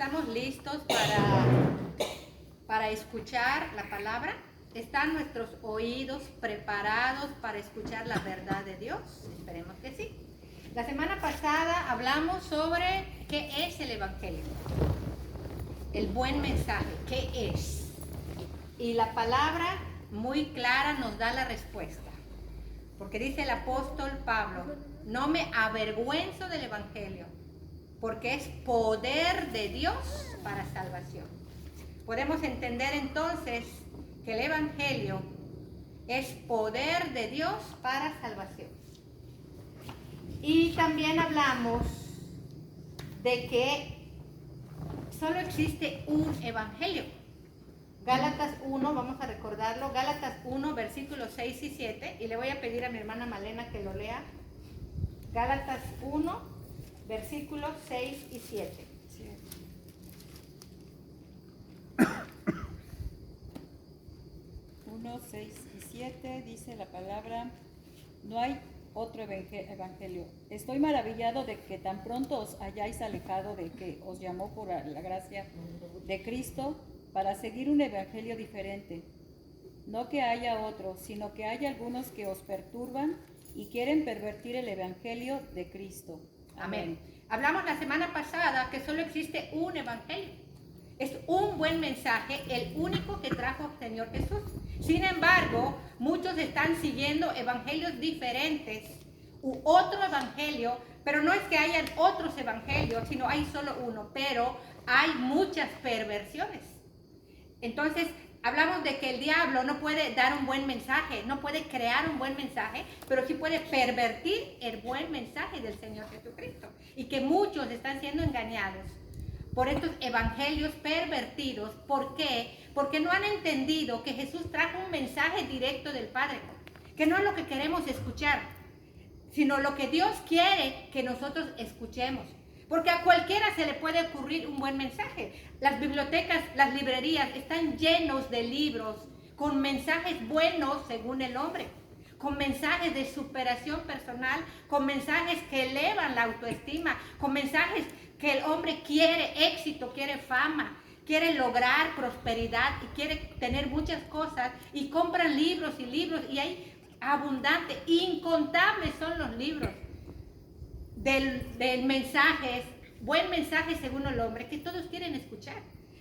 estamos listos para escuchar la palabra. ¿Están nuestros oídos preparados para escuchar la verdad de Dios? Esperemos que sí. La semana pasada hablamos sobre qué es el Evangelio, el buen mensaje, qué es. Y la palabra muy clara nos da la respuesta. Porque dice el apóstol Pablo, no me avergüenzo del Evangelio, porque es poder de Dios para salvación. Podemos entender entonces que el Evangelio es poder de Dios para salvación. Y también hablamos de que solo existe un Evangelio. Gálatas 1, vamos a recordarlo, Gálatas 1, versículos 6 y 7, y le voy a pedir a mi hermana Malena que lo lea. Gálatas 1, versículos 6 y 7. 1, 6 y 7 dice la palabra: no hay otro evangelio. Estoy maravillado de que tan pronto os hayáis alejado del que os llamó por la gracia de Cristo para seguir un evangelio diferente. No que haya otro, sino que hay algunos que os perturban y quieren pervertir el evangelio de Cristo. Amén. Hablamos la semana pasada que solo existe un evangelio. Es un buen mensaje, el único que trajo el Señor Jesús. Sin embargo, muchos están siguiendo evangelios diferentes u otro evangelio, pero no es que hayan otros evangelios, sino hay solo uno, pero hay muchas perversiones. Entonces, hablamos de que el diablo no puede dar un buen mensaje, no puede crear un buen mensaje, pero sí puede pervertir el buen mensaje del Señor Jesucristo. Y que muchos están siendo engañados por estos evangelios pervertidos. ¿Por qué? Porque no han entendido que Jesús trajo un mensaje directo del Padre, que no es lo que queremos escuchar, sino lo que Dios quiere que nosotros escuchemos. Porque a cualquiera se le puede ocurrir un buen mensaje. Las bibliotecas, las librerías están llenos de libros con mensajes buenos según el hombre, con mensajes de superación personal, con mensajes que elevan la autoestima, con mensajes que el hombre quiere éxito, quiere fama, quiere lograr prosperidad y quiere tener muchas cosas, y compran libros y hay abundante, incontables son los libros del mensaje, buen mensaje según el hombre, que todos quieren escuchar.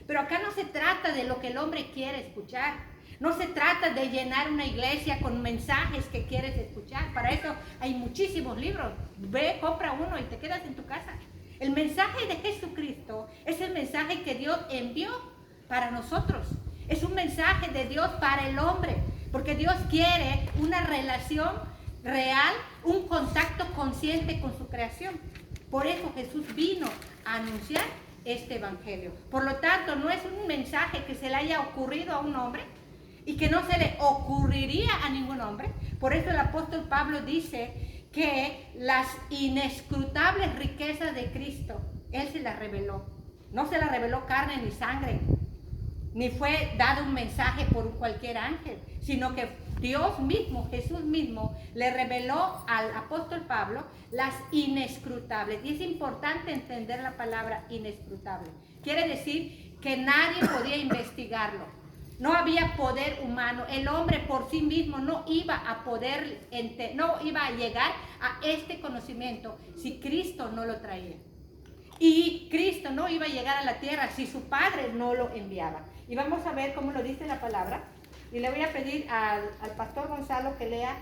Pero acá no se trata de lo que el hombre quiere escuchar. No se trata de llenar una iglesia con mensajes que quieres escuchar. Para eso hay muchísimos libros. Ve, compra uno y te quedas en tu casa. El mensaje de Jesucristo es el mensaje que Dios envió para nosotros. Es un mensaje de Dios para el hombre, porque Dios quiere una relación real, un contacto consciente con su creación. Por eso Jesús vino a anunciar este evangelio. Por lo tanto, no es un mensaje que se le haya ocurrido a un hombre y que no se le ocurriría a ningún hombre. Por eso el apóstol Pablo dice que las inescrutables riquezas de Cristo, Él se las reveló. No se las reveló carne ni sangre, ni fue dado un mensaje por cualquier ángel, sino que Dios mismo, Jesús mismo, le reveló al apóstol Pablo las inescrutables. Y es importante entender la palabra inescrutable. Quiere decir que nadie podía investigarlo. No había poder humano. El hombre por sí mismo no iba a poder, no iba a llegar a este conocimiento si Cristo no lo traía. Y Cristo no iba a llegar a la tierra si su Padre no lo enviaba. Y vamos a ver cómo lo dice la palabra. Y le voy a pedir al pastor Gonzalo que lea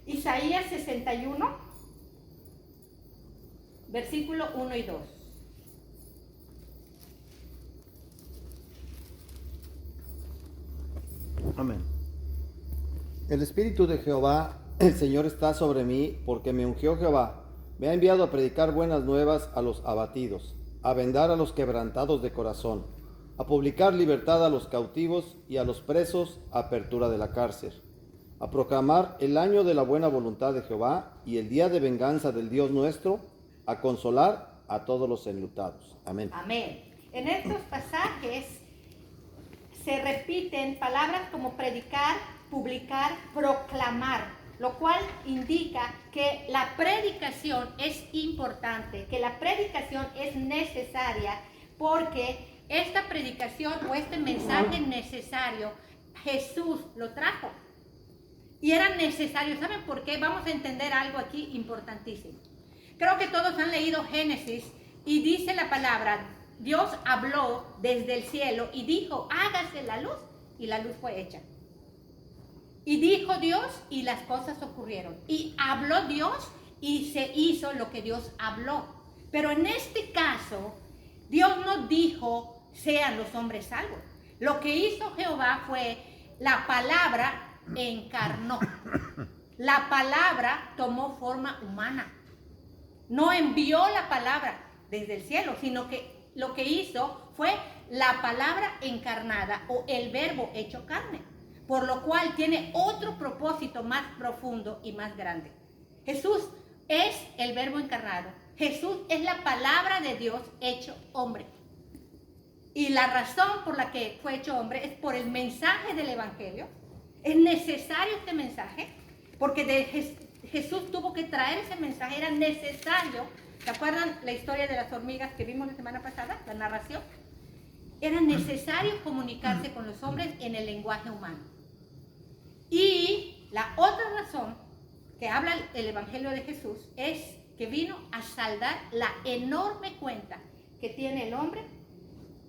Isaías 61, versículo 1 y 2. Amén. El Espíritu de Jehová, el Señor, está sobre mí, porque me ungió Jehová. Me ha enviado a predicar buenas nuevas a los abatidos, a vendar a los quebrantados de corazón, a publicar libertad a los cautivos y a los presos, apertura de la cárcel, a proclamar el año de la buena voluntad de Jehová y el día de venganza del Dios nuestro, a consolar a todos los enlutados. Amén. Amén. En estos pasajes se repiten palabras como predicar, publicar, proclamar, lo cual indica que la predicación es importante, que la predicación es necesaria porque esta predicación o este mensaje necesario, Jesús lo trajo. Y era necesario. ¿Saben por qué? Vamos a entender algo aquí importantísimo. Creo que todos han leído Génesis y dice la palabra, Dios habló desde el cielo y dijo, hágase la luz, y la luz fue hecha. Y dijo Dios y las cosas ocurrieron. Y habló Dios y se hizo lo que Dios habló. Pero en este caso, Dios no dijo, sean los hombres salvos. Lo que hizo Jehová fue, la palabra encarnó. La palabra tomó forma humana. No envió la palabra desde el cielo, sino que lo que hizo fue la palabra encarnada o el verbo hecho carne, por lo cual tiene otro propósito más profundo y más grande. Jesús es el verbo encarnado. Jesús es la palabra de Dios hecho hombre. Y la razón por la que fue hecho hombre es por el mensaje del Evangelio. Es necesario este mensaje, porque Jesús tuvo que traer ese mensaje, era necesario. ¿Se acuerdan la historia de las hormigas que vimos la semana pasada? La narración. Era necesario comunicarse con los hombres en el lenguaje humano. Y la otra razón que habla el Evangelio de Jesús es que vino a saldar la enorme cuenta que tiene el hombre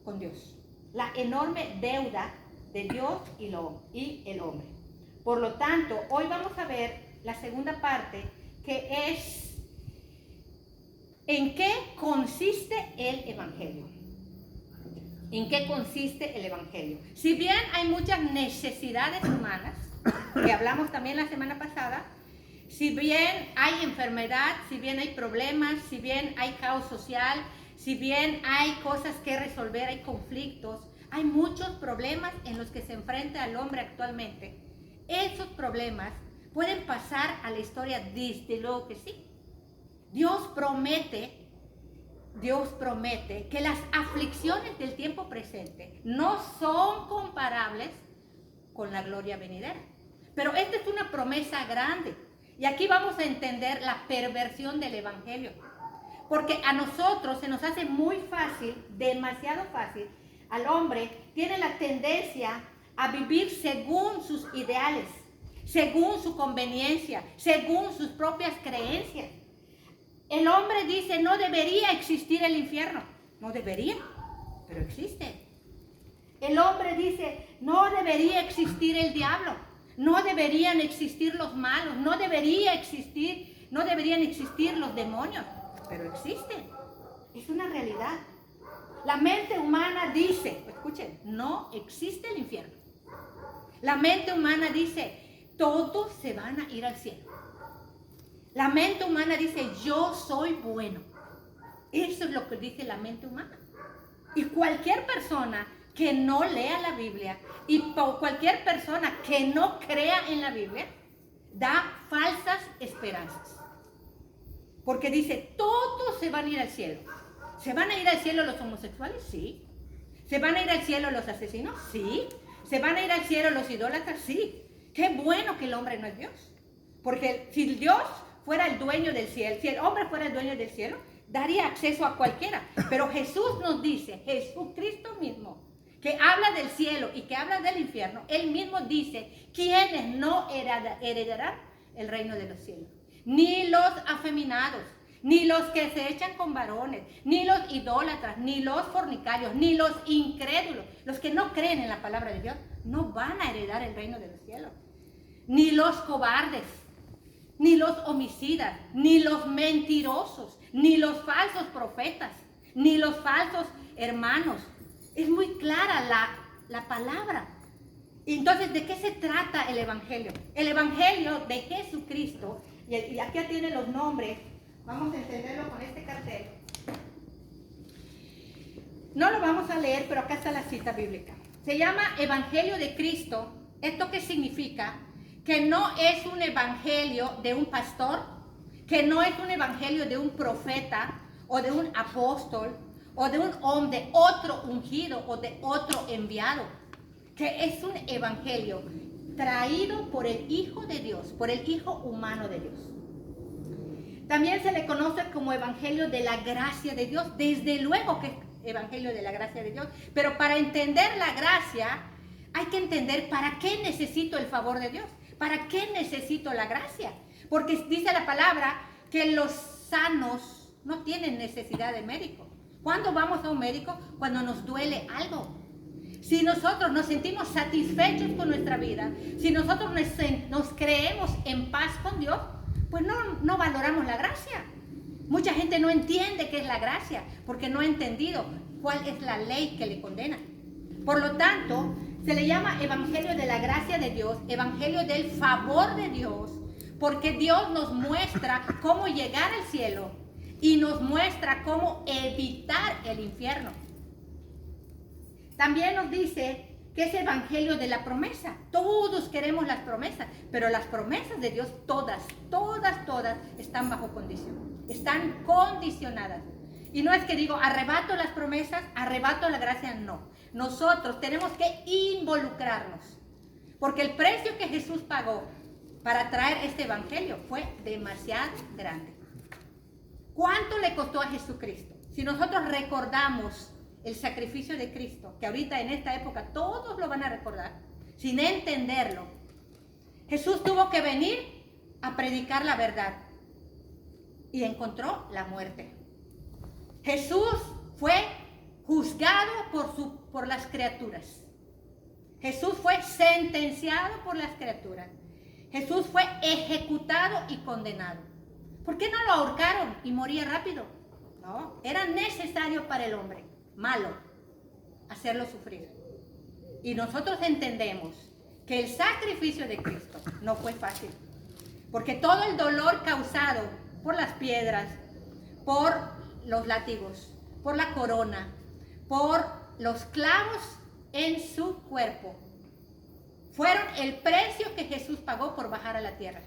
con Dios. La enorme deuda de Dios y el hombre. Por lo tanto, hoy vamos a ver la segunda parte, que es ¿en qué consiste el Evangelio? ¿En qué consiste el Evangelio? Si bien hay muchas necesidades humanas, que hablamos también la semana pasada, si bien hay enfermedad, si bien hay problemas, si bien hay caos social, si bien hay cosas que resolver, hay conflictos, hay muchos problemas en los que se enfrenta el hombre actualmente. Esos problemas pueden pasar a la historia, desde luego que sí. Dios promete que las aflicciones del tiempo presente no son comparables con la gloria venidera. Pero esta es una promesa grande. Y aquí vamos a entender la perversión del Evangelio. Porque a nosotros se nos hace muy fácil, demasiado fácil. Al hombre tiene la tendencia a vivir según sus ideales, según su conveniencia, según sus propias creencias. El hombre dice, no debería existir el infierno. No debería, pero existe. El hombre dice, no debería existir el diablo. No deberían existir los malos. No deberían existir los demonios. Pero existen. Es una realidad. La mente humana dice, escuchen, no existe el infierno. La mente humana dice, todos se van a ir al cielo. La mente humana dice, yo soy bueno. Eso es lo que dice la mente humana. Y cualquier persona que no lea la Biblia y cualquier persona que no crea en la Biblia, da falsas esperanzas. Porque dice, todos se van a ir al cielo. ¿Se van a ir al cielo los homosexuales? Sí. ¿Se van a ir al cielo los asesinos? Sí. ¿Se van a ir al cielo los idólatras? Sí. Qué bueno que el hombre no es Dios. Porque si Dios fuera el dueño del cielo, si el hombre fuera el dueño del cielo, daría acceso a cualquiera. Pero Jesús nos dice, Jesucristo mismo, que habla del cielo y que habla del infierno, él mismo dice, ¿quiénes no heredarán el reino de los cielos? Ni los afeminados, ni los que se echan con varones, ni los idólatras, ni los fornicarios, ni los incrédulos, los que no creen en la palabra de Dios, no van a heredar el reino de los cielos. Ni los cobardes, ni los homicidas, ni los mentirosos, ni los falsos profetas, ni los falsos hermanos. Es muy clara la palabra. Entonces, ¿de qué se trata el Evangelio? El Evangelio de Jesucristo, y aquí tienen los nombres, vamos a entenderlo con este cartel. No lo vamos a leer, pero acá está la cita bíblica. Se llama Evangelio de Cristo. ¿Esto qué significa? Que no es un evangelio de un pastor, que no es un evangelio de un profeta o de un apóstol o de un hombre, de otro ungido o de otro enviado, que es un evangelio traído por el Hijo de Dios, por el Hijo humano de Dios. También se le conoce como evangelio de la gracia de Dios. Desde luego que evangelio de la gracia de Dios. Pero para entender la gracia, hay que entender para qué necesito el favor de Dios. ¿Para qué necesito la gracia? Porque dice la palabra que los sanos no tienen necesidad de médico. ¿Cuándo vamos a un médico? Cuando nos duele algo. Si nosotros nos sentimos satisfechos con nuestra vida, si nosotros nos creemos en paz con Dios, pues no valoramos la gracia. Mucha gente no entiende qué es la gracia porque no ha entendido cuál es la ley que le condena. Por lo tanto, se le llama evangelio de la gracia de Dios, evangelio del favor de Dios, porque Dios nos muestra cómo llegar al cielo y nos muestra cómo evitar el infierno. También nos dice que es evangelio de la promesa. Todos queremos las promesas, pero las promesas de Dios todas están bajo condición. Están condicionadas. Y no es que digo, arrebato las promesas, arrebato la gracia, no. Nosotros tenemos que involucrarnos. Porque el precio que Jesús pagó para traer este evangelio fue demasiado grande. ¿Cuánto le costó a Jesucristo? Si nosotros recordamos el sacrificio de Cristo, que ahorita en esta época todos lo van a recordar, sin entenderlo, Jesús tuvo que venir a predicar la verdad y encontró la muerte. Jesús fue juzgado por las criaturas. Jesús fue sentenciado por las criaturas. Jesús fue ejecutado y condenado. ¿Por qué no lo ahorcaron y moría rápido? No, era necesario para el hombre malo hacerlo sufrir. Y nosotros entendemos que el sacrificio de Cristo no fue fácil, porque todo el dolor causado por las piedras, por los látigos, por la corona, por los clavos en su cuerpo, fueron el precio que Jesús pagó por bajar a la tierra.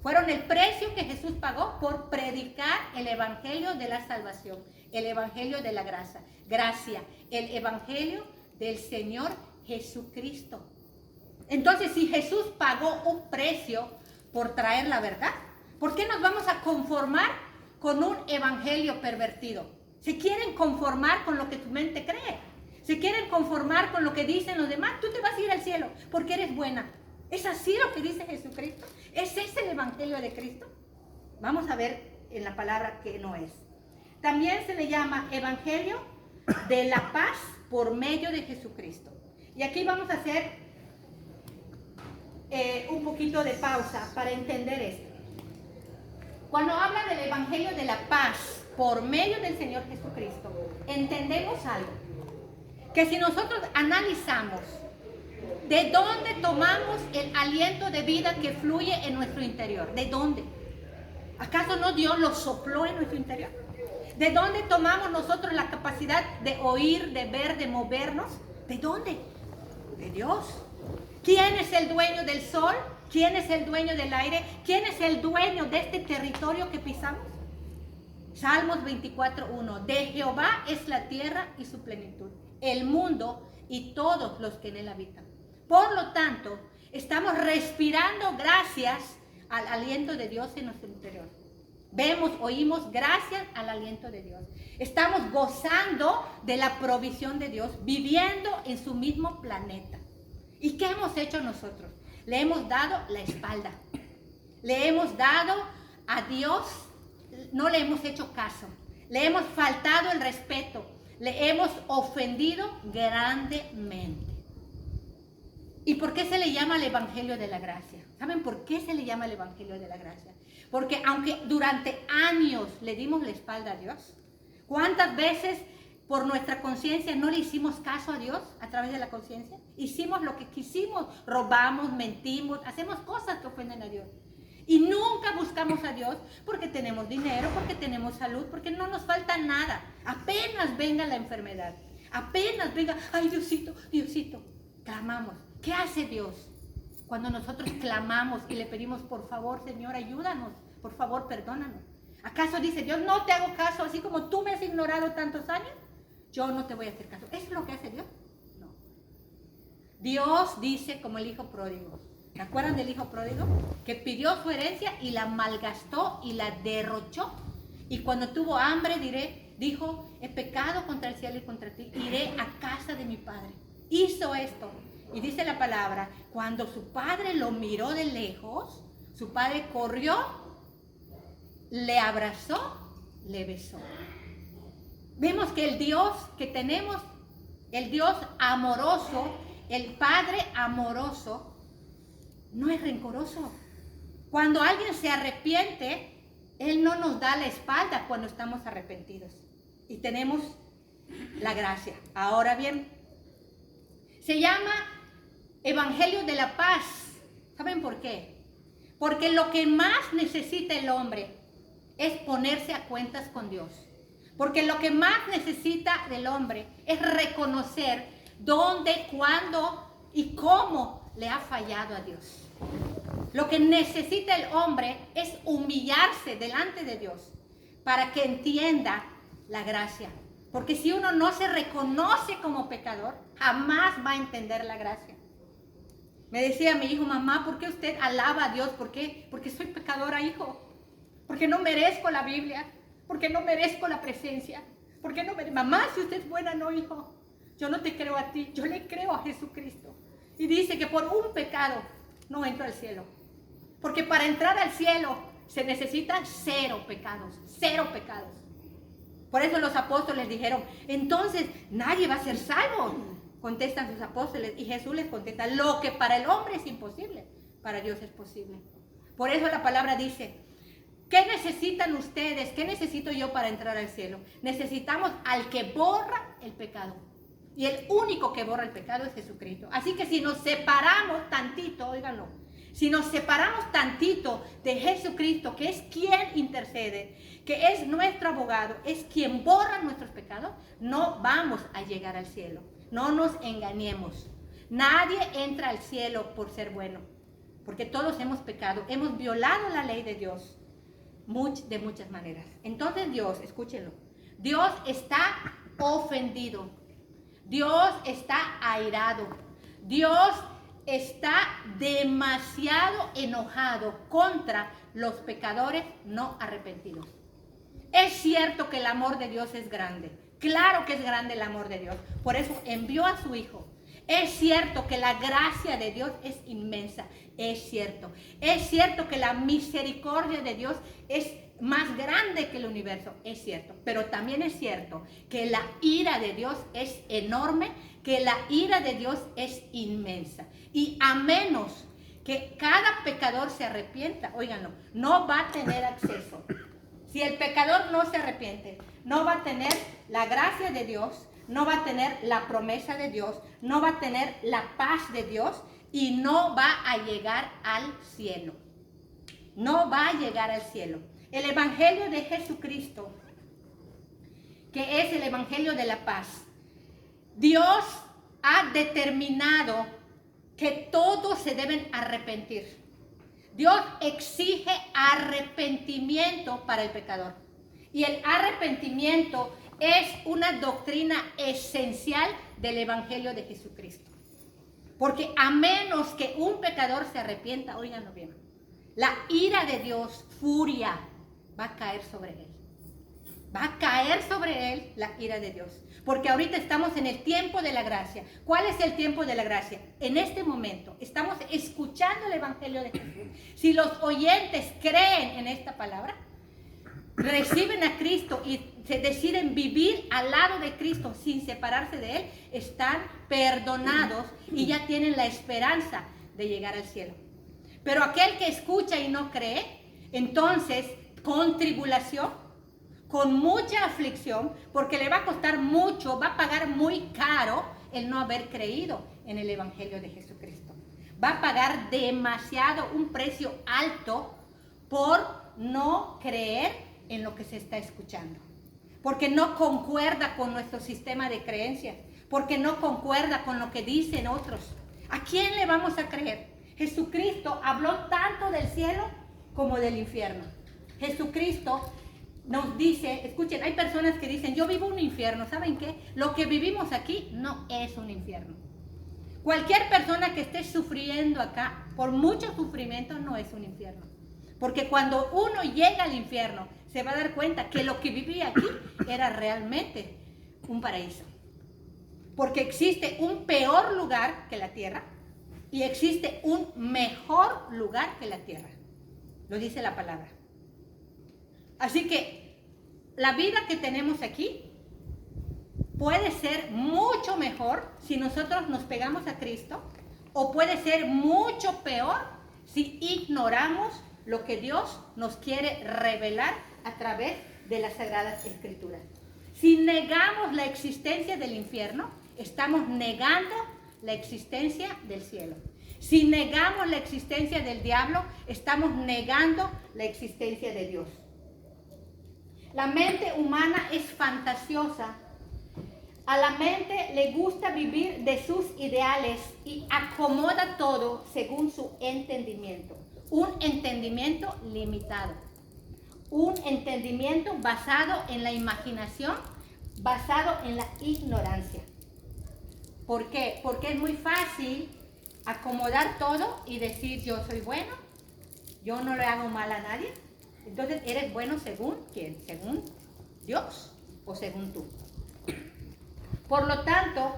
Fueron el precio que Jesús pagó por predicar el evangelio de la salvación, el evangelio de la gracia, el evangelio del Señor Jesucristo. Entonces, si Jesús pagó un precio por traer la verdad, ¿por qué nos vamos a conformar con un evangelio pervertido? Se quieren conformar con lo que tu mente cree. Se quieren conformar con lo que dicen los demás. Tú te vas a ir al cielo porque eres buena. ¿Es así lo que dice Jesucristo? ¿Es ese el evangelio de Cristo? Vamos a ver en la palabra que no es. También se le llama evangelio de la paz por medio de Jesucristo. Y aquí vamos a hacer un poquito de pausa para entender esto. Cuando habla del evangelio de la paz por medio del Señor Jesucristo, entendemos algo. Que si nosotros analizamos ¿de dónde tomamos el aliento de vida que fluye en nuestro interior? ¿De dónde? ¿Acaso no Dios lo sopló en nuestro interior? ¿De dónde tomamos nosotros la capacidad de oír, de ver, de movernos? ¿De dónde? De Dios. ¿Quién es el dueño del sol? ¿Quién es el dueño del aire? ¿Quién es el dueño de este territorio que pisamos? Salmos 24:1. De Jehová es la tierra y su plenitud, el mundo y todos los que en él habitan. Por lo tanto, estamos respirando gracias al aliento de Dios en nuestro interior. Vemos, oímos gracias al aliento de Dios. Estamos gozando de la provisión de Dios, viviendo en su mismo planeta. ¿Y qué hemos hecho nosotros? Le hemos dado la espalda. Le hemos dado a Dios, no le hemos hecho caso. Le hemos faltado el respeto. Le hemos ofendido grandemente. ¿Y por qué se le llama el evangelio de la gracia? ¿Saben por qué se le llama el evangelio de la gracia? Porque aunque durante años le dimos la espalda a Dios, ¿cuántas veces por nuestra conciencia no le hicimos caso a Dios a través de la conciencia? Hicimos lo que quisimos, robamos, mentimos, hacemos cosas que ofenden a Dios. Y nunca buscamos a Dios porque tenemos dinero, porque tenemos salud, porque no nos falta nada. Apenas venga la enfermedad, apenas venga, ay Diosito, Diosito, clamamos. ¿Qué hace Dios? Cuando nosotros clamamos y le pedimos, por favor, Señor, ayúdanos, por favor, perdónanos. ¿Acaso dice Dios, no te hago caso, así como tú me has ignorado tantos años? Yo no te voy a hacer caso. ¿Eso es lo que hace Dios? No. Dios dice como el hijo pródigo. ¿Se acuerdan del hijo pródigo? Que pidió su herencia y la malgastó y la derrochó. Y cuando tuvo hambre, dijo, he pecado contra el cielo y contra ti, iré a casa de mi padre. Hizo esto. Y dice la palabra, cuando su padre lo miró de lejos, su padre corrió, le abrazó, le besó. Vemos que el Dios que tenemos, el Dios amoroso, el Padre amoroso, no es rencoroso. Cuando alguien se arrepiente, Él no nos da la espalda cuando estamos arrepentidos. Y tenemos la gracia. Ahora bien, se llama Evangelio de la Paz. ¿Saben por qué? Porque lo que más necesita el hombre es ponerse a cuentas con Dios. Porque lo que más necesita del hombre es reconocer dónde, cuándo y cómo le ha fallado a Dios. Lo que necesita el hombre es humillarse delante de Dios para que entienda la gracia. Porque si uno no se reconoce como pecador, jamás va a entender la gracia. Me decía mi hijo, mamá, ¿por qué usted alaba a Dios? ¿Por qué? Porque soy pecadora, hijo. Porque no merezco la Biblia. Porque no merezco la presencia. Porque no merezco. Mamá, si usted es buena, no, hijo. Yo no te creo a ti, yo le creo a Jesucristo. Y dice que por un pecado no entro al cielo. Porque para entrar al cielo se necesitan 0 pecados. 0 pecados. Por eso los apóstoles dijeron, entonces nadie va a ser salvo. Contestan sus apóstoles y Jesús les contesta, lo que para el hombre es imposible, para Dios es posible. Por eso la palabra dice, ¿qué necesitan ustedes? ¿Qué necesito yo para entrar al cielo? Necesitamos al que borra el pecado. Y el único que borra el pecado es Jesucristo. Así que si nos separamos tantito, óiganlo, si nos separamos tantito de Jesucristo, que es quien intercede, que es nuestro abogado, es quien borra nuestros pecados, no vamos a llegar al cielo. No nos engañemos. Nadie entra al cielo por ser bueno, porque todos hemos pecado, hemos violado la ley de Dios de muchas maneras. Entonces Dios, escúchenlo, Dios está ofendido, Dios está airado, Dios está demasiado enojado contra los pecadores no arrepentidos. Es cierto que el amor de Dios es grande. Claro que es grande el amor de Dios. Por eso envió a su Hijo. Es cierto que la gracia de Dios es inmensa. Es cierto. Es cierto que la misericordia de Dios es más grande que el universo. Es cierto. Pero también es cierto que la ira de Dios es enorme, que la ira de Dios es inmensa. Y a menos que cada pecador se arrepienta, óiganlo, no va a tener acceso. Si el pecador no se arrepiente, no va a tener la gracia de Dios, no va a tener la promesa de Dios, no va a tener la paz de Dios y no va a llegar al cielo. No va a llegar al cielo. El Evangelio de Jesucristo, que es el Evangelio de la paz, Dios ha determinado que todos se deben arrepentir. Dios exige arrepentimiento para el pecador. Y el arrepentimiento es una doctrina esencial del Evangelio de Jesucristo. Porque a menos que un pecador se arrepienta, óiganlo bien, la ira de Dios, furia, va a caer sobre él. Va a caer sobre él la ira de Dios. Porque ahorita estamos en el tiempo de la gracia. ¿Cuál es el tiempo de la gracia? En este momento estamos escuchando el Evangelio de Jesús. Si los oyentes creen en esta palabra, reciben a Cristo y se deciden vivir al lado de Cristo sin separarse de Él, están perdonados y ya tienen la esperanza de llegar al cielo. Pero aquel que escucha y no cree, entonces con tribulación, con mucha aflicción, porque le va a costar mucho, va a pagar muy caro el no haber creído en el Evangelio de Jesucristo. Va a pagar demasiado, un precio alto por no creer en lo que se está escuchando. Porque no concuerda con nuestro sistema de creencias, porque no concuerda con lo que dicen otros. ¿A quién le vamos a creer? Jesucristo habló tanto del cielo como del infierno. Jesucristo nos dice, escuchen, hay personas que dicen, yo vivo un infierno. ¿Saben qué? Lo que vivimos aquí no es un infierno. Cualquier persona que esté sufriendo acá, por mucho sufrimiento, no es un infierno. Porque cuando uno llega al infierno, se va a dar cuenta que lo que vivía aquí era realmente un paraíso. Porque existe un peor lugar que la tierra y existe un mejor lugar que la tierra. Lo dice la palabra. Así que la vida que tenemos aquí puede ser mucho mejor si nosotros nos pegamos a Cristo, o puede ser mucho peor si ignoramos lo que Dios nos quiere revelar a través de las Sagradas Escrituras. Si negamos la existencia del infierno, estamos negando la existencia del cielo. Si negamos la existencia del diablo, estamos negando la existencia de Dios. La mente humana es fantasiosa. A la mente le gusta vivir de sus ideales y acomoda todo según su entendimiento. Un entendimiento limitado. Un entendimiento basado en la imaginación, basado en la ignorancia. ¿Por qué? Porque es muy fácil acomodar todo y decir yo soy bueno, yo no le hago mal a nadie. Entonces eres bueno según ¿quién? ¿Según Dios o según tú? Por lo tanto,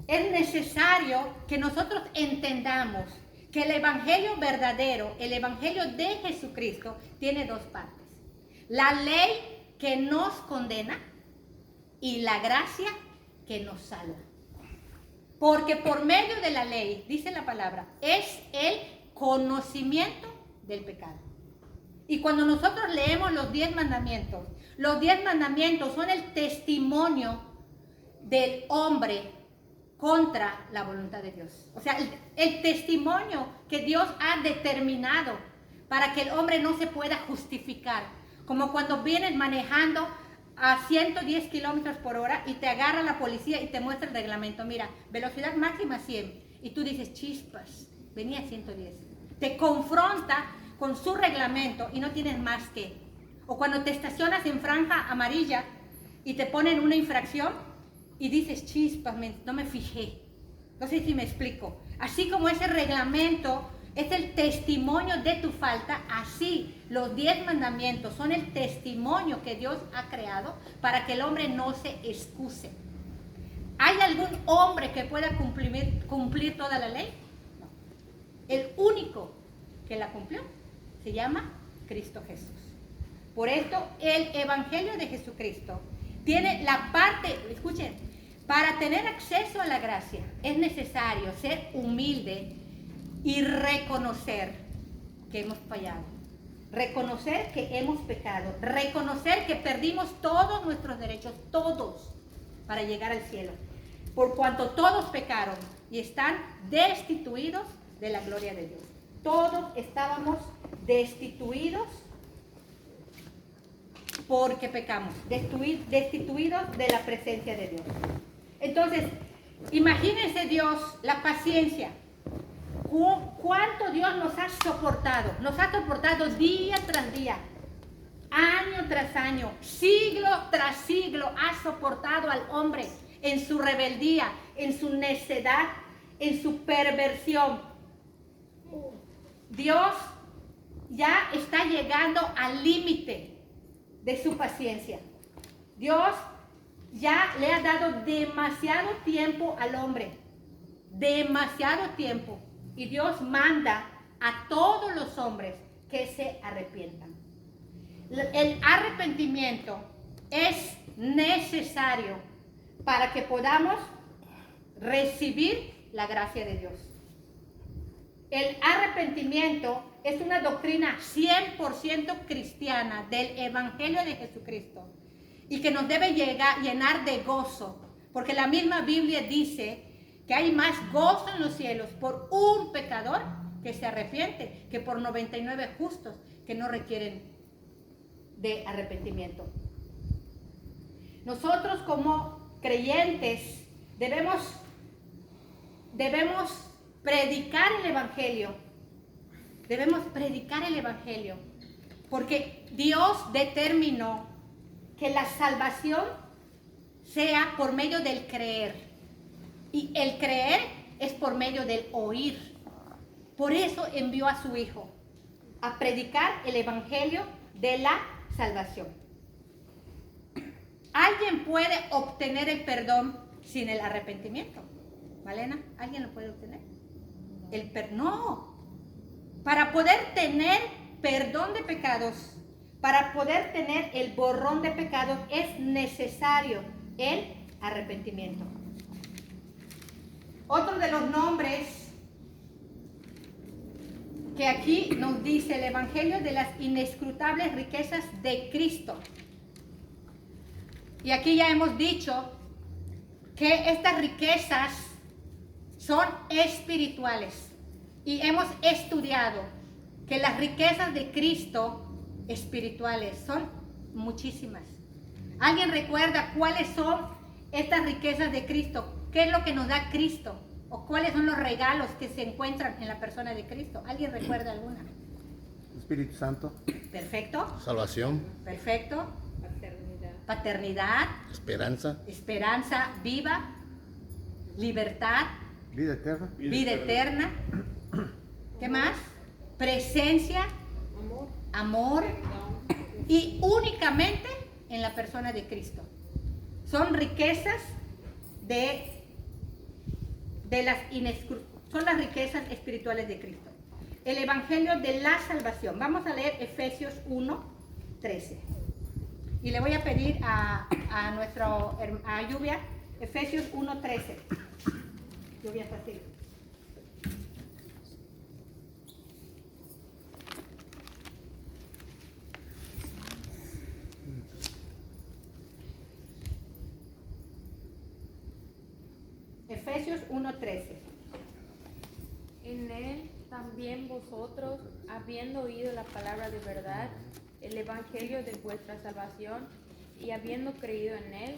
es necesario que nosotros entendamos que el evangelio verdadero, el evangelio de Jesucristo, tiene dos partes. La ley que nos condena y la gracia que nos salva. Porque por medio de la ley, dice la palabra, es el conocimiento del pecado. Y cuando nosotros leemos los 10 mandamientos son el testimonio del hombre contra la voluntad de Dios. O sea, el testimonio que Dios ha determinado para que el hombre no se pueda justificar. Como cuando vienes manejando a 110 kilómetros por hora y te agarra la policía y te muestra el reglamento. Mira, velocidad máxima 100. Y tú dices, chispas, venía a 110. Te confronta con su reglamento y no tienes más que. O cuando te estacionas en franja amarilla y te ponen una infracción y dices, chispas, no me fijé. No sé si me explico. Así como ese reglamento es el testimonio de tu falta, así los 10 mandamientos son el testimonio que Dios ha creado para que el hombre no se excuse. ¿Hay algún hombre que pueda cumplir toda la ley? No. El único que la cumplió se llama Cristo Jesús. Por esto el evangelio de Jesucristo tiene la parte, escuchen, para tener acceso a la gracia es necesario ser humilde y reconocer que hemos fallado, reconocer que hemos pecado, reconocer que perdimos todos nuestros derechos, todos, para llegar al cielo, por cuanto todos pecaron y están destituidos de la gloria de Dios. Todos estábamos destituidos porque pecamos, destituidos de la presencia de Dios. Entonces, imagínense Dios, la paciencia. ¿Cuánto Dios nos ha soportado? Nos ha soportado día tras día, año tras año, siglo tras siglo. Ha soportado al hombre en su rebeldía, en su necedad, en su perversión. Dios ya está llegando al límite de su paciencia. Dios ya le ha dado demasiado tiempo al hombre, demasiado tiempo. Y Dios manda a todos los hombres que se arrepientan. El arrepentimiento es necesario para que podamos recibir la gracia de Dios. El arrepentimiento es una doctrina 100% cristiana del Evangelio de Jesucristo y que nos debe llenar de gozo, porque la misma Biblia dice que hay más gozo en los cielos por un pecador que se arrepiente que por 99 justos que no requieren de arrepentimiento. Nosotros como creyentes debemos predicar el Evangelio. Debemos predicar el Evangelio porque Dios determinó que la salvación sea por medio del creer. Y el creer es por medio del oír. Por eso envió a su Hijo a predicar el evangelio de la salvación. ¿Alguien puede obtener el perdón sin el arrepentimiento? ¿Malena? ¿Alguien lo puede obtener? No. Para poder tener perdón de pecados, para poder tener el borrón de pecados, es necesario el arrepentimiento. Otro de los nombres que aquí nos dice el Evangelio de las inescrutables riquezas de Cristo. Y aquí ya hemos dicho que estas riquezas son espirituales. Y hemos estudiado que las riquezas de Cristo espirituales son muchísimas. ¿Alguien recuerda cuáles son estas riquezas de Cristo? ¿Qué es lo que nos da Cristo? ¿O cuáles son los regalos que se encuentran en la persona de Cristo? ¿Alguien recuerda alguna? Espíritu Santo. Perfecto. Salvación, Perfecto. Paternidad. Paternidad. esperanza, Esperanza viva. Libertad. Vida eterna. Vida eterna. ¿Qué más? Presencia. Amor. Y únicamente en la persona de Cristo. Son riquezas son las riquezas espirituales de Cristo. El Evangelio de la salvación. Vamos a leer Efesios 1:13. Y le voy a pedir a Lluvia, Efesios 1:13. Lluvia fácil. Efesios 1:13. En él también vosotros, habiendo oído la palabra de verdad, el evangelio de vuestra salvación, y habiendo creído en él,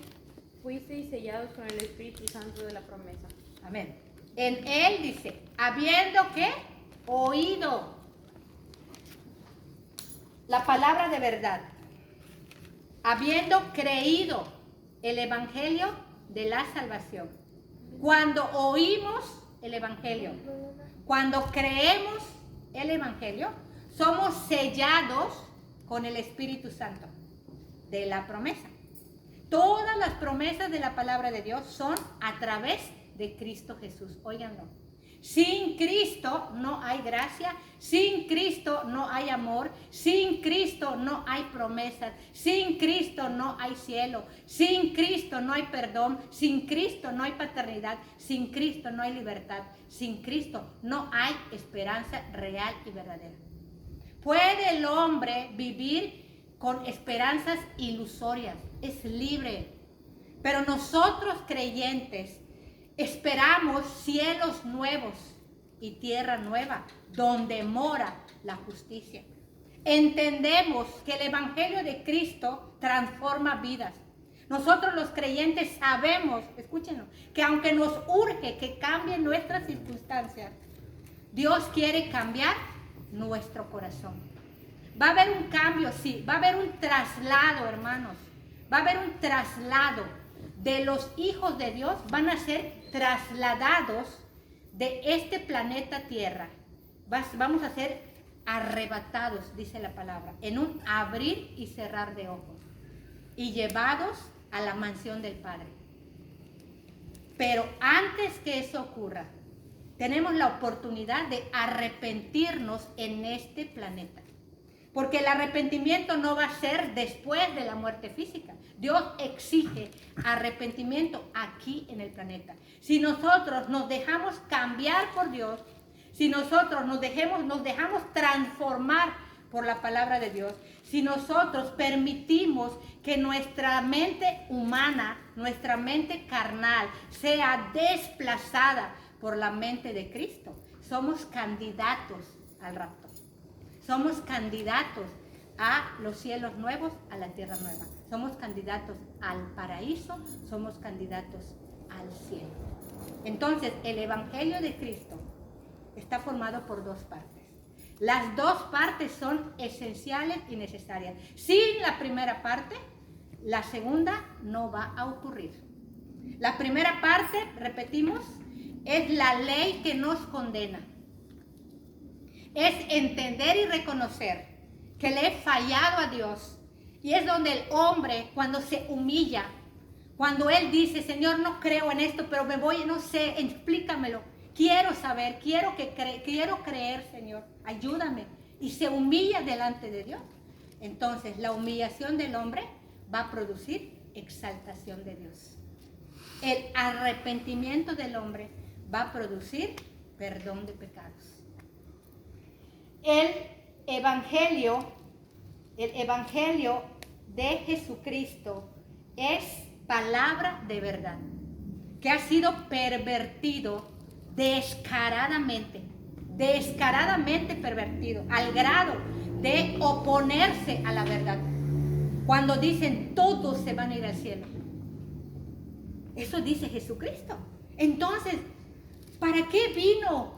fuisteis sellados con el Espíritu Santo de la promesa. Amén. En él dice, habiendo ¿qué? Oído la palabra de verdad, habiendo creído el evangelio de la salvación. Cuando oímos el evangelio, cuando creemos el evangelio, somos sellados con el Espíritu Santo de la promesa. Todas las promesas de la palabra de Dios son a través de Cristo Jesús. Óiganlo. Sin Cristo no hay gracia, sin Cristo no hay amor, sin Cristo no hay promesas, sin Cristo no hay cielo, sin Cristo no hay perdón, sin Cristo no hay paternidad, sin Cristo no hay libertad, sin Cristo no hay esperanza real y verdadera. ¿Puede el hombre vivir con esperanzas ilusorias? Es libre. Pero nosotros creyentes esperamos cielos nuevos y tierra nueva, donde mora la justicia. Entendemos que el Evangelio de Cristo transforma vidas. Nosotros los creyentes sabemos, escúchenos, que aunque nos urge que cambien nuestras circunstancias, Dios quiere cambiar nuestro corazón. Va a haber un cambio, sí, va a haber un traslado, hermanos. Va a haber un traslado de los hijos de Dios, van a ser trasladados de este planeta Tierra. Vamos a ser arrebatados, dice la palabra, en un abrir y cerrar de ojos y llevados a la mansión del Padre. Pero antes que eso ocurra, tenemos la oportunidad de arrepentirnos en este planeta. Porque el arrepentimiento no va a ser después de la muerte física. Dios exige arrepentimiento aquí en el planeta. Si nosotros nos dejamos cambiar por Dios, si nosotros nos dejamos transformar por la palabra de Dios, si nosotros permitimos que nuestra mente humana, nuestra mente carnal, sea desplazada por la mente de Cristo, somos candidatos al rapto. Somos candidatos a los cielos nuevos, a la tierra nueva. Somos candidatos al paraíso, somos candidatos al cielo. Entonces, el Evangelio de Cristo está formado por dos partes. Las dos partes son esenciales y necesarias. Sin la primera parte, la segunda no va a ocurrir. La primera parte, repetimos, es la ley que nos condena. Es entender y reconocer que le he fallado a Dios Y es donde el hombre, cuando se humilla, cuando él dice, Señor, no creo en esto, pero me voy, no sé, explícamelo. Quiero saber, quiero creer, Señor, ayúdame. Y se humilla delante de Dios. Entonces, la humillación del hombre va a producir exaltación de Dios. El arrepentimiento del hombre va a producir perdón de pecados. El evangelio de Jesucristo es palabra de verdad, que ha sido pervertido descaradamente pervertido, al grado de oponerse a la verdad. Cuando dicen todos se van a ir al cielo. Eso dice Jesucristo. Entonces, ¿para qué vino?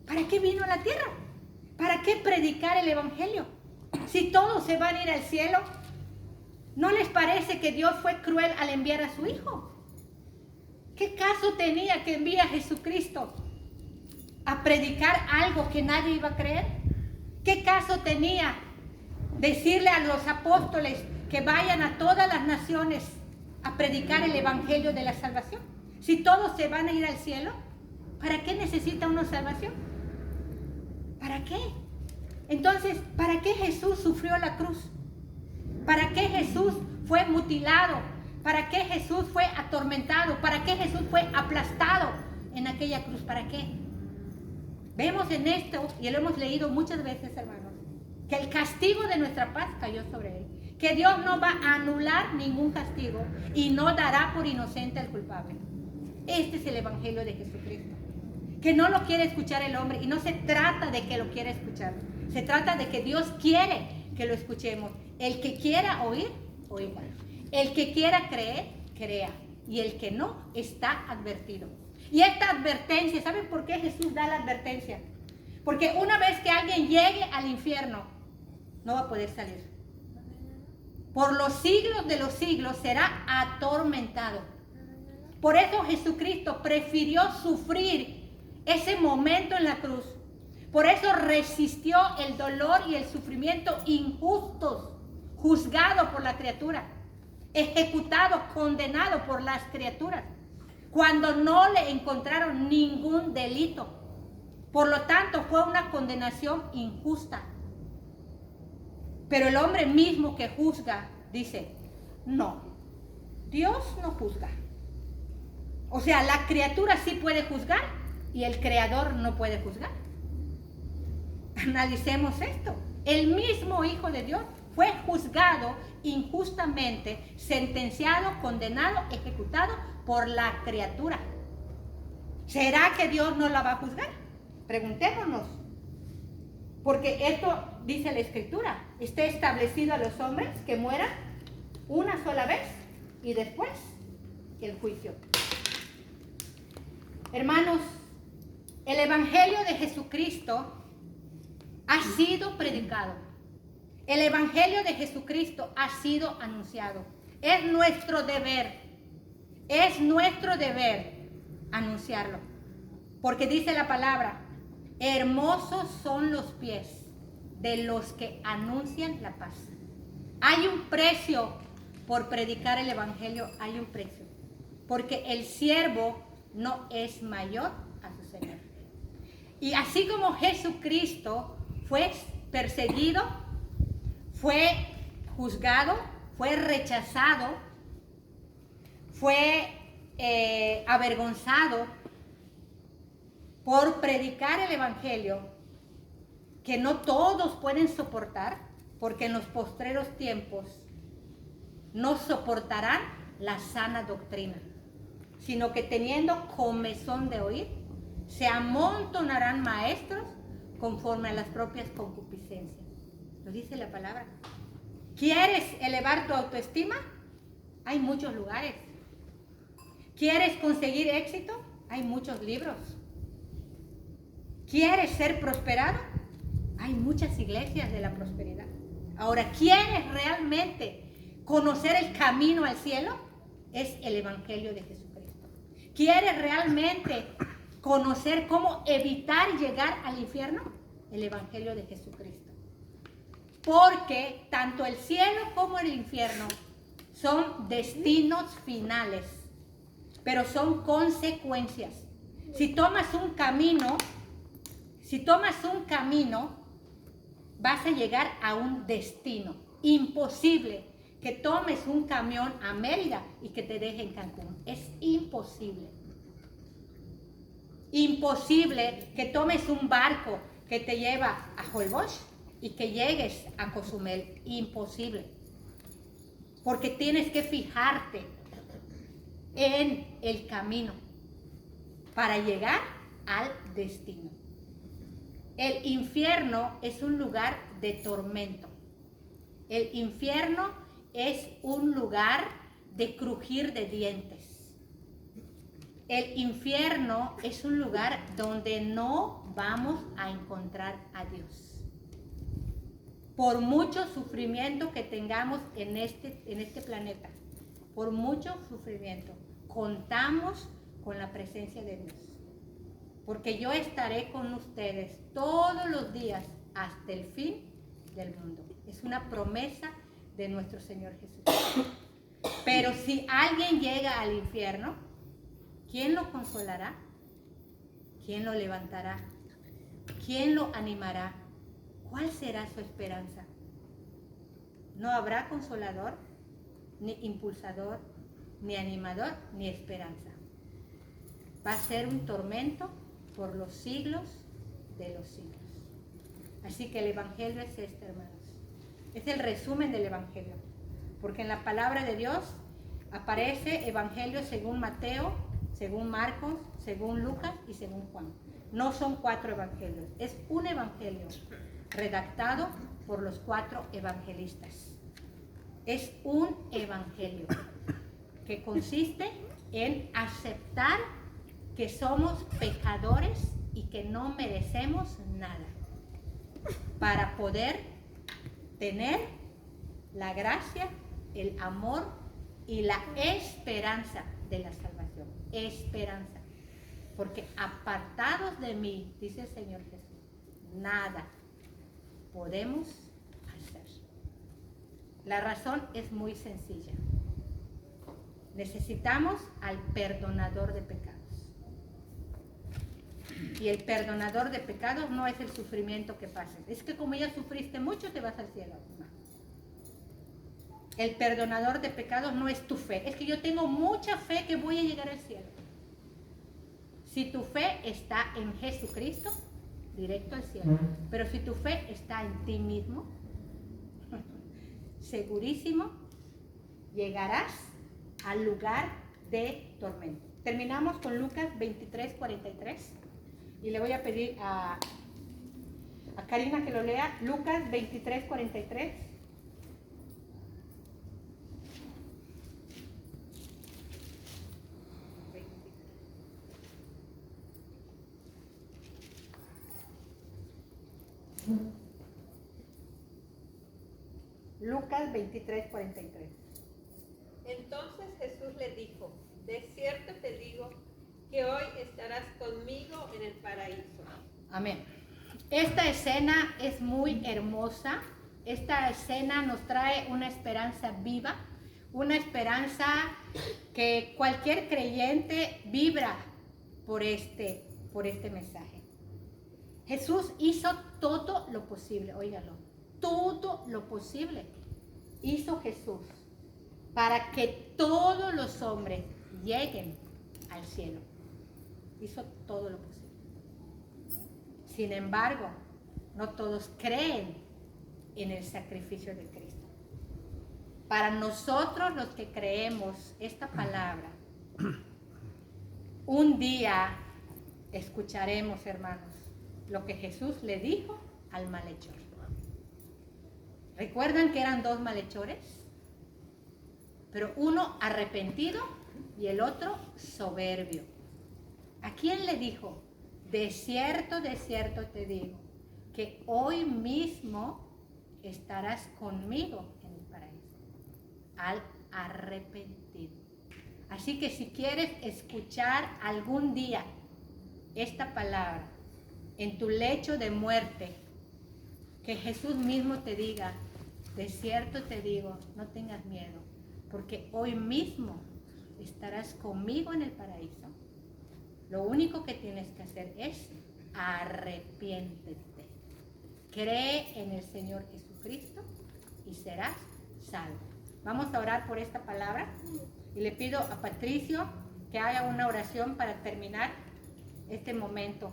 ¿Para qué vino a la tierra? ¿Para qué predicar el evangelio? Si todos se van a ir al cielo, ¿no les parece que Dios fue cruel al enviar a su Hijo? ¿Qué caso tenía que envíe a Jesucristo a predicar algo que nadie iba a creer? ¿Qué caso tenía decirle a los apóstoles que vayan a todas las naciones a predicar el evangelio de la salvación? Si todos se van a ir al cielo, ¿para qué necesita una salvación? ¿Para qué? Entonces, ¿para qué Jesús sufrió la cruz? ¿Para qué Jesús fue mutilado? ¿Para qué Jesús fue atormentado? ¿Para qué Jesús fue aplastado en aquella cruz? ¿Para qué? Vemos en esto, y lo hemos leído muchas veces, hermanos, que el castigo de nuestra paz cayó sobre él. Que Dios no va a anular ningún castigo y no dará por inocente al culpable. Este es el evangelio de Jesucristo. Que no lo quiere escuchar el hombre, y no se trata de que lo quiera escuchar. Se trata de que Dios quiere que lo escuchemos. El que quiera oír, oiga. El que quiera creer, crea. Y el que no, está advertido. Y esta advertencia, ¿saben por qué Jesús da la advertencia? Porque una vez que alguien llegue al infierno, no va a poder salir. Por los siglos de los siglos será atormentado. Por eso Jesucristo prefirió sufrir ese momento en la cruz. Por eso resistió el dolor y el sufrimiento injustos, juzgado por la criatura, ejecutado, condenado por las criaturas, cuando no le encontraron ningún delito. Por lo tanto, fue una condenación injusta. Pero el hombre mismo que juzga dice, no, Dios no juzga. O sea, la criatura sí puede juzgar y el creador no puede juzgar. Analicemos esto. El mismo Hijo de Dios fue juzgado injustamente, sentenciado, condenado, ejecutado por la criatura. ¿Será que Dios no la va a juzgar? Preguntémonos. Porque esto dice la Escritura, está establecido a los hombres que mueran una sola vez y después el juicio. Hermanos, el Evangelio de Jesucristo ha sido predicado. El Evangelio de Jesucristo ha sido anunciado. Es nuestro deber anunciarlo. Porque dice la palabra, hermosos son los pies de los que anuncian la paz. Hay un precio por predicar el Evangelio, hay un precio. Porque el siervo no es mayor a su Señor. Y así como Jesucristo fue perseguido, fue juzgado, fue rechazado, fue avergonzado por predicar el Evangelio, que no todos pueden soportar, porque en los postreros tiempos no soportarán la sana doctrina, sino que teniendo comezón de oír, se amontonarán maestros conforme a las propias concupiscencias. Lo dice la palabra. ¿Quieres elevar tu autoestima? Hay muchos lugares. ¿Quieres conseguir éxito? Hay muchos libros. ¿Quieres ser prosperado? Hay muchas iglesias de la prosperidad. Ahora, ¿quieres realmente conocer el camino al cielo? Es el Evangelio de Jesucristo. ¿Quieres realmente conocer cómo evitar llegar al infierno? El Evangelio de Jesucristo. Porque tanto el cielo como el infierno son destinos finales, pero son consecuencias. Si tomas un camino, vas a llegar a un destino. Imposible que tomes un camión a Mérida y que te deje en Cancún. Es imposible. Imposible que tomes un barco que te lleva a Holbox y que llegues a Cozumel. Imposible. Porque tienes que fijarte en el camino para llegar al destino. El infierno es un lugar de tormento. El infierno es un lugar de crujir de dientes. El infierno es un lugar donde no vamos a encontrar a Dios. Por mucho sufrimiento que tengamos en este planeta, por mucho sufrimiento, contamos con la presencia de Dios. Porque yo estaré con ustedes todos los días hasta el fin del mundo. Es una promesa de nuestro Señor Jesús. Pero si alguien llega al infierno, ¿quién lo consolará? ¿Quién lo levantará? ¿Quién lo animará? ¿Cuál será su esperanza? No habrá consolador, ni impulsador, ni animador, ni esperanza. Va a ser un tormento por los siglos de los siglos. Así que el Evangelio es este, hermanos. Es el resumen del Evangelio. Porque en la palabra de Dios aparece Evangelio según Mateo, según Marcos, según Lucas y según Juan. No son 4 evangelios, es un evangelio redactado por los 4 evangelistas. Es un evangelio que consiste en aceptar que somos pecadores y que no merecemos nada para poder tener la gracia, el amor y la esperanza de la salvación. Esperanza. Porque apartados de mí, dice el Señor Jesús, nada podemos hacer. La razón es muy sencilla. Necesitamos al perdonador de pecados. Y el perdonador de pecados no es el sufrimiento que pases. Es que como ya sufriste mucho, te vas al cielo. No. El perdonador de pecados no es tu fe. Es que yo tengo mucha fe que voy a llegar al cielo. Si tu fe está en Jesucristo, directo al cielo. Pero si tu fe está en ti mismo, segurísimo, llegarás al lugar de tormento. Terminamos con Lucas 23:43. Y le voy a pedir a Karina que lo lea. Lucas 23:43. Lucas 23:43. Entonces Jesús le dijo: de cierto te digo que hoy estarás conmigo en el paraíso. Amén. Esta escena es muy hermosa. Esta escena nos trae una esperanza viva, una esperanza que cualquier creyente vibra por este mensaje. Jesús hizo todo lo posible, óigalo, todo lo posible hizo Jesús para que todos los hombres lleguen al cielo. Hizo todo lo posible. Sin embargo, no todos creen en el sacrificio de Cristo. Para nosotros los que creemos esta palabra, un día escucharemos, hermanos, lo que Jesús le dijo al malhechor. ¿Recuerdan que eran 2 malhechores? Pero uno arrepentido y el otro soberbio. ¿A quién le dijo? De cierto te digo, que hoy mismo estarás conmigo en el paraíso. Al arrepentido. Así que si quieres escuchar algún día esta palabra en tu lecho de muerte, Que Jesús mismo te diga, de cierto te digo, no tengas miedo, porque hoy mismo estarás conmigo en el paraíso. Lo único que tienes que hacer es arrepiéntete. Cree en el Señor Jesucristo y serás salvo. Vamos a orar por esta palabra y le pido a Patricio que haga una oración para terminar este momento.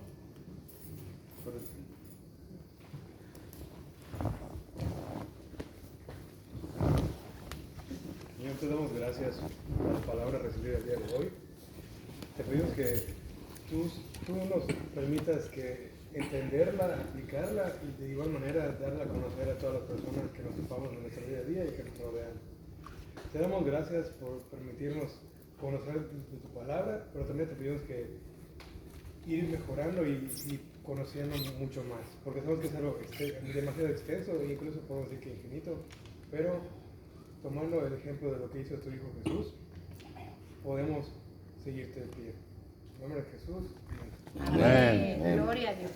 Señor, te damos gracias por la palabra recibida el día de hoy. Te pedimos que tú nos permitas que entenderla, aplicarla y de igual manera darla a conocer a todas las personas que nos topamos en nuestro día a día y que nos rodean. Te damos gracias por permitirnos conocer de tu palabra, pero también te pedimos que ir mejorando y conociendo mucho más, porque sabemos que es algo demasiado extenso e incluso podemos decir que infinito, pero tomando el ejemplo de lo que hizo tu Hijo Jesús, podemos seguirte de pie. En nombre de Jesús. Amén. Gloria a Dios.